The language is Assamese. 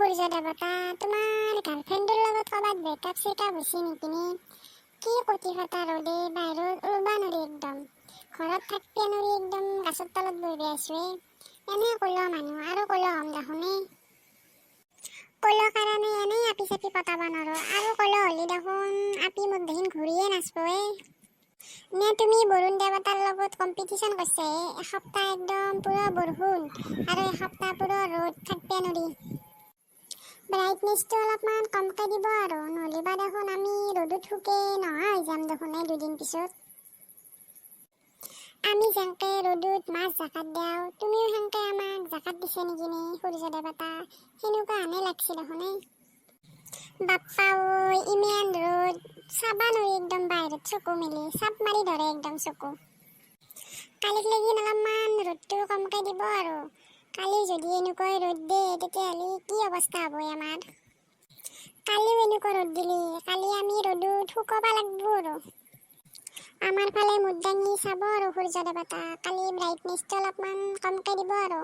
সূৰ্য দেৱতা, তোমাৰ গাৰ্লফ্ৰেণ্ডৰ লগত ক'ৰবাত ব্ৰেকআপ চেকআপ হৈছে নেকি নে? কি কতিফটা ৰ'দে, বাহিৰত ওলবা নৰি একদম। ঘৰত থাকবে নৰি একদম গাছৰ তলত বহি আছো। এনে কলো মানুহ আৰু কলো হম দেখোনে। কলো কাৰণে এনেই আপি চাপি পতাব নোৱাৰো আৰু কলো হলি দেখোন আপি মোৰ দেখোন ঘূৰিয়ে নাচবয়ে। নে তুমি বৰুণ দেৱতাৰ লগত কম্পিটিশ্যন কৰিছে? এসপ্তাহ একদম পুৰা বৰষুণ আৰু এসপ্তাহ পুৰা ৰ'দ থাকবে নৰি। ব্ৰাইটনেছটো অলপমান কমকে দিব আৰু নহ'লেবা দেখোন আমি ৰ'দত শুকে নহা হৈ যাম দেখোন এই দুদিন পিছত। আমি যেনকে ৰ'দত মাছ জাকাত দিওঁ, তুমিও সেনকে আমাক জাকাত দিছে নেকি নে সূৰ্য দেৱতা? সেনেকুৱা হানে লাগছে দেখোন। বাপ্পা ঐ ইমান ৰ'দ, চাবা নৰি একদম বাহিৰত চকু মেলি, চাপ মাৰি ধৰে একদম চকু। কালিক লেগি অলপমান ৰ'দটো কমকে দিব আৰু। কালি যদি এনেকুৱাই ৰ'দ দিয়ে তেতিয়াহ'লে কি অৱস্থা হ'ব আমাৰ? কালিও এনেকুৱা ৰ'দ দিলি, কালি আমি ৰ'দত শুকাব লাগব আৰু। আমাৰ ফালে মুখ দাঙি চাব আৰু সূৰ্য দেৱতা, কালি ব্ৰাইটনেছটো অলপমান কমকে দিব আৰু।